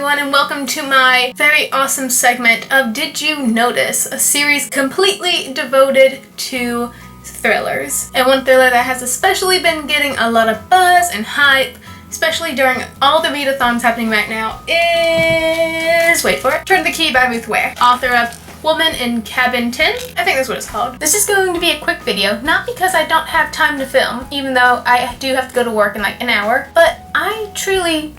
everyone, and welcome to my very awesome segment of Did You Notice? A series completely devoted to thrillers. And one thriller that has especially been getting a lot of buzz and hype, especially during all the readathons happening right now, is, wait for it, Turn the Key by Ruth Ware, author of Woman in Cabin 10. I think that's what it's called. This is going to be a quick video, not because I don't have time to film, even though I do have to go to work in like an hour, but I truly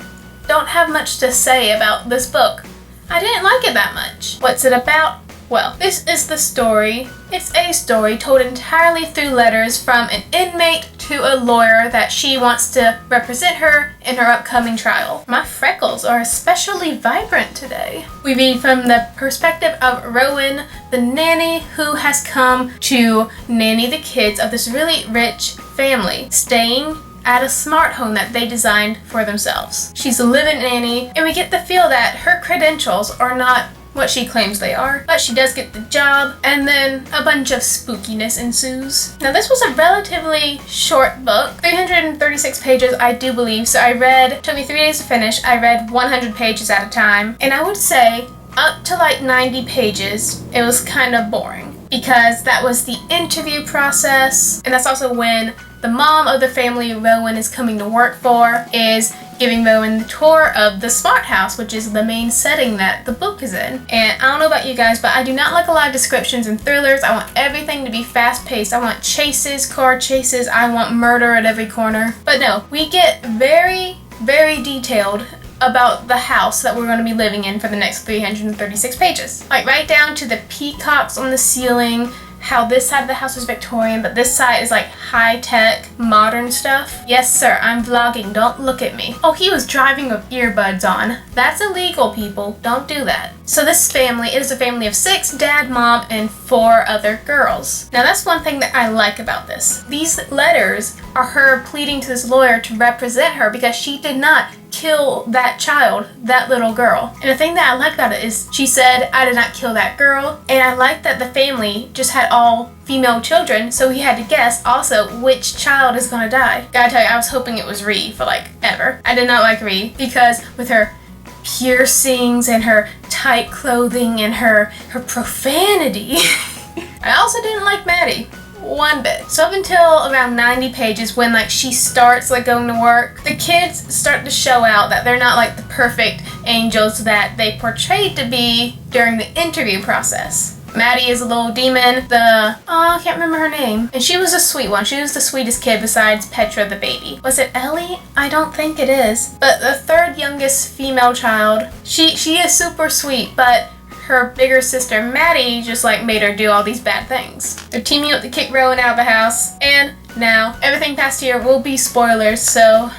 don't have much to say about this book. I didn't like it that much. What's it about? Well, this is the story. It's a story told entirely through letters from an inmate to a lawyer that she wants to represent her in her upcoming trial. My freckles are especially vibrant today. We read from the perspective of Rowan, the nanny who has come to nanny the kids of this really rich family, staying at a smart home that they designed for themselves. She's a live-in nanny, and we get the feel that her credentials are not what she claims they are, but she does get the job, and then a bunch of spookiness ensues. Now, this was a relatively short book, 336 pages, I do believe, so it took me 3 days to finish. I read 100 pages at a time, and I would say up to like 90 pages, it was kind of boring, because that was the interview process, and that's also when the mom of the family Rowan is coming to work for is giving Rowan the tour of the smart house, which is the main setting that the book is in. And I don't know about you guys, but I do not like a lot of descriptions in thrillers. I want everything to be fast-paced. I want chases, car chases. I want murder at every corner. But no, we get very, very detailed about the house that we're going to be living in for the next 336 pages. Like right down to the peacocks on the ceiling, how this side of the house is Victorian, but this side is like high-tech, modern stuff. Yes, sir, I'm vlogging. Don't look at me. Oh, he was driving with earbuds on. That's illegal, people. Don't do that. So this family is a family of 6, dad, mom, and 4 other girls. Now, that's one thing that I like about this. These letters are her pleading to this lawyer to represent her because she did not kill that child, that little girl. And the thing that I like about it is she said, I did not kill that girl. And I like that the family just had all female children, so he had to guess also which child is gonna die. Gotta tell you, I was hoping it was Ree for like ever. I did not like Ree because with her piercings and her tight clothing and her profanity, I also didn't like Maddie one bit. So up until around 90 pages when like she starts like going to work, the kids start to show out that they're not like the perfect angels that they portrayed to be during the interview process. Maddie is a little demon. I can't remember her name. And she was a sweet one. She was the sweetest kid besides Petra the baby. Was it Ellie? I don't think it is. But the third youngest female child, she is super sweet, but her bigger sister Maddie just like made her do all these bad things. They're teaming up to kick Rowan out of the house, and now everything past here will be spoilers, so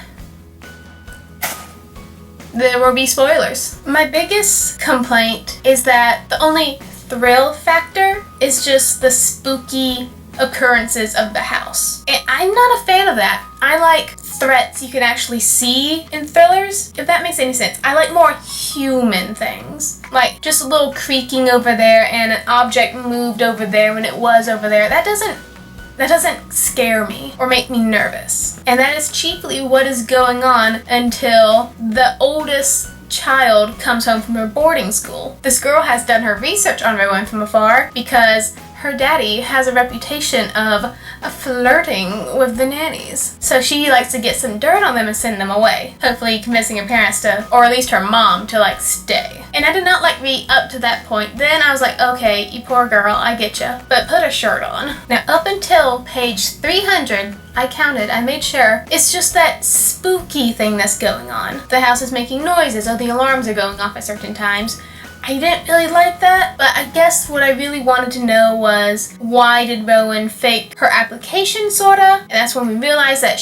there will be spoilers. My biggest complaint is that the only thrill factor is just the spooky occurrences of the house. And I'm not a fan of that. I like threats you can actually see in thrillers, if that makes any sense. I like more human things. Like just a little creaking over there and an object moved over there when it was over there. That doesn't scare me or make me nervous. And that is chiefly what is going on until the oldest child comes home from her boarding school. This girl has done her research on Rowan from afar because her daddy has a reputation of flirting with the nannies. So she likes to get some dirt on them and send them away, hopefully convincing her parents to, or at least her mom, to like stay. And I did not like Ree up to that point. Then I was like, okay, you poor girl, I get you, but put a shirt on. Now up until page 300, I counted, I made sure, it's just that spooky thing that's going on. The house is making noises, or the alarms are going off at certain times. I didn't really like that, but I guess what I really wanted to know was why did Rowan fake her application, sorta? And that's when we realized that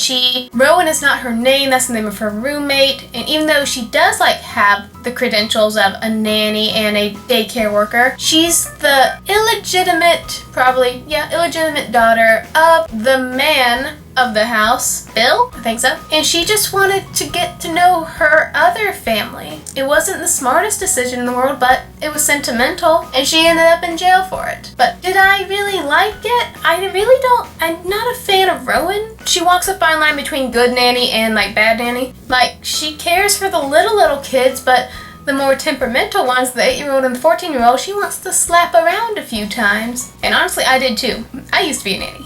Rowan is not her name, that's the name of her roommate. And even though she does like have the credentials of a nanny and a daycare worker, she's the illegitimate daughter of the man of the house, Bill? I think so. And she just wanted to get to know her other family. It wasn't the smartest decision in the world, but it was sentimental, and she ended up in jail for it. But did I really like it? I'm not a fan of Rowan. She walks a fine line between good nanny and like bad nanny. Like, she cares for the little kids, but the more temperamental ones, the 8-year-old and the 14-year-old, she wants to slap around a few times. And honestly, I did too. I used to be a nanny.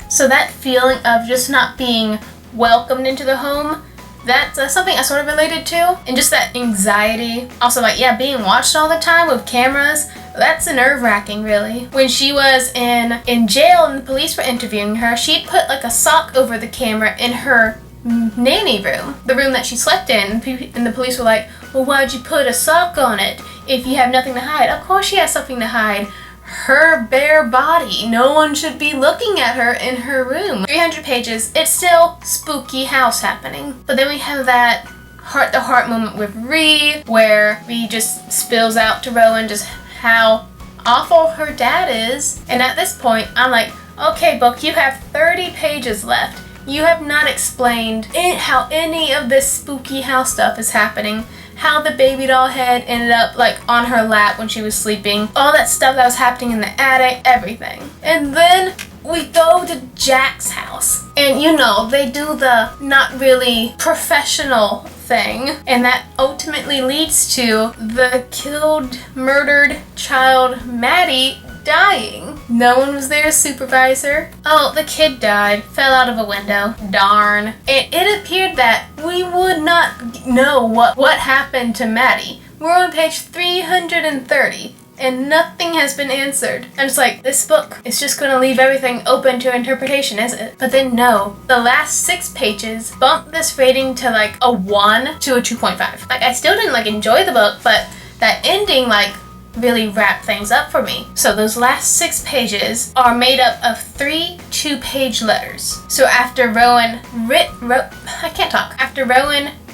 So that feeling of just not being welcomed into the home, that's something I sort of related to. And just that anxiety. Also, like, yeah, being watched all the time with cameras, that's nerve-wracking, really. When she was in jail and the police were interviewing her, she'd put like a sock over the camera in her nanny room, the room that she slept in, and the police were like, well, why'd you put a sock on it if you have nothing to hide? Of course she has something to hide. Her bare body. No one should be looking at her in her room. 300 pages. It's still spooky house happening. But then we have that heart-to-heart moment with Ree, where Ree just spills out to Rowan just how awful her dad is. And at this point, I'm like, okay, book, you have 30 pages left. You have not explained how any of this spooky house stuff is happening. How the baby doll head ended up like on her lap when she was sleeping. All that stuff that was happening in the attic, everything. And then we go to Jack's house. And you know, they do the not really professional thing. And that ultimately leads to the murdered child, Maddie, dying. No one was there to supervise her. Oh, the kid died. Fell out of a window. Darn. It appeared that we would not know what happened to Maddie. We're on page 330 and nothing has been answered. I'm just like, this book is just going to leave everything open to interpretation, isn't it? But then no. The last 6 pages bumped this rating to like a 1 to a 2.5. Like, I still didn't like enjoy the book, but that ending like really wrap things up for me. So those last 6 pages are made up of 3 2-page letters. So after Rowan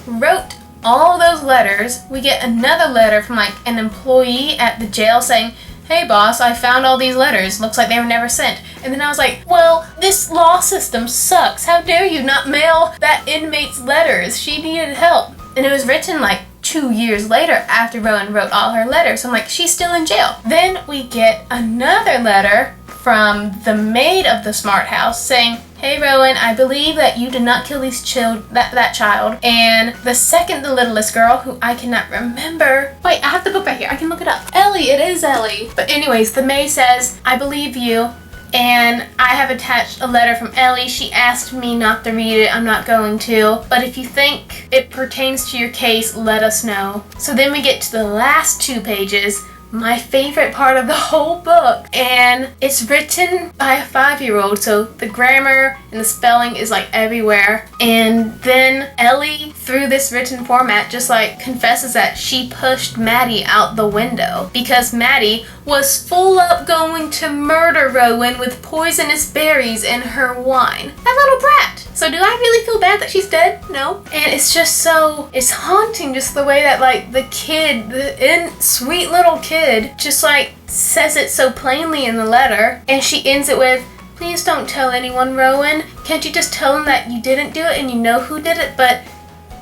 wrote all those letters, we get another letter from like an employee at the jail saying, hey boss, I found all these letters. Looks like they were never sent. And then I was like, well, this law system sucks. How dare you not mail that inmate's letters? She needed help. And it was written like 2 years later after Rowan wrote all her letters. I'm like, she's still in jail. Then we get another letter from the maid of the smart house saying, hey Rowan, I believe that you did not kill that child. And the second, the littlest girl, who I cannot remember. Wait, I have the book right here. I can look it up. Ellie, it is Ellie. But anyways, the maid says, I believe you. And I have attached a letter from Ellie. She asked me not to read it. I'm not going to. But if you think it pertains to your case, let us know. So then we get to the last 2 pages. My favorite part of the whole book. And it's written by a 5-year-old. So the grammar and the spelling is like everywhere. And then Ellie, through this written format, just like confesses that she pushed Maddie out the window. Because Maddie was full up going to murder Rowan with poisonous berries in her wine. That little brat. So do I really feel bad that she's dead? No. And it's just so, it's haunting just the way that like the kid, sweet little kid, just like says it so plainly in the letter. And she ends it with, please don't tell anyone, Rowan. Can't you just tell them that you didn't do it and you know who did it, but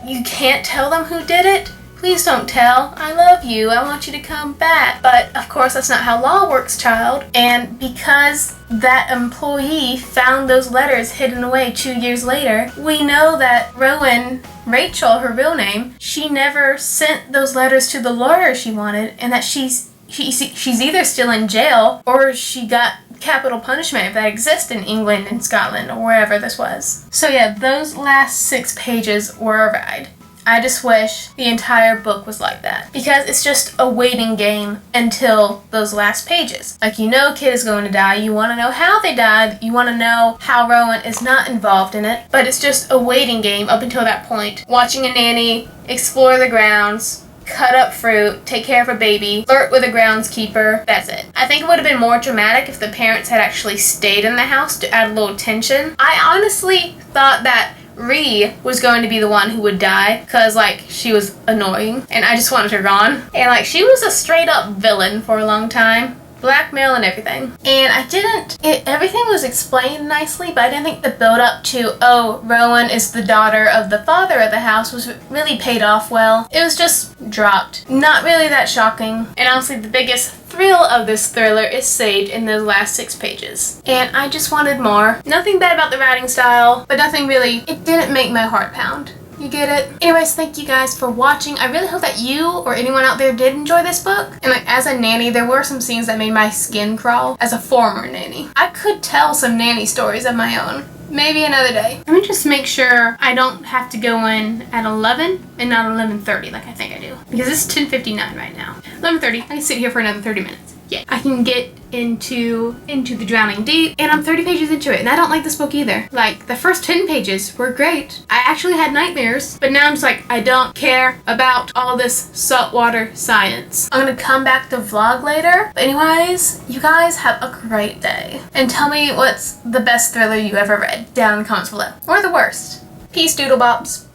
you can't tell them who did it? Please don't tell. I love you. I want you to come back. But of course, that's not how law works, child. And because that employee found those letters hidden away 2 years later, we know that Rowan, Rachel, her real name, she never sent those letters to the lawyer she wanted, and that she's either still in jail or she got capital punishment if that exists in England and Scotland or wherever this was. So yeah, those last 6 pages were a ride. I just wish the entire book was like that. Because it's just a waiting game until those last pages. Like, you know a kid is going to die, you want to know how they died, you want to know how Rowan is not involved in it, but it's just a waiting game up until that point. Watching a nanny explore the grounds, cut up fruit, take care of a baby, flirt with a groundskeeper, that's it. I think it would have been more dramatic if the parents had actually stayed in the house to add a little tension. I honestly thought that Ree was going to be the one who would die because like she was annoying and I just wanted her gone. And like she was a straight up villain for a long time. Blackmail and everything. And everything was explained nicely, but I didn't think the build up to, oh, Rowan is the daughter of the father of the house was really paid off well. It was just dropped. Not really that shocking. And honestly, the biggest thrill of this thriller is saved in those last 6 pages. And I just wanted more. Nothing bad about the writing style, but nothing really, it didn't make my heart pound. You get it? Anyways, thank you guys for watching. I really hope that you or anyone out there did enjoy this book. And like, as a nanny, there were some scenes that made my skin crawl as a former nanny. I could tell some nanny stories of my own. Maybe another day. Let me just make sure I don't have to go in at 11 and not 11:30 like I think I do. Because it's 10:59 right now. 11:30, I can sit here for another 30 minutes. Yeah, I can get into the Drowning Deep, and I'm 30 pages into it, and I don't like this book either. Like, the first 10 pages were great. I actually had nightmares, but now I'm just like, I don't care about all this saltwater science. I'm gonna come back to vlog later. But anyways, you guys have a great day. And tell me what's the best thriller you ever read down in the comments below. Or the worst. Peace, doodle bobs.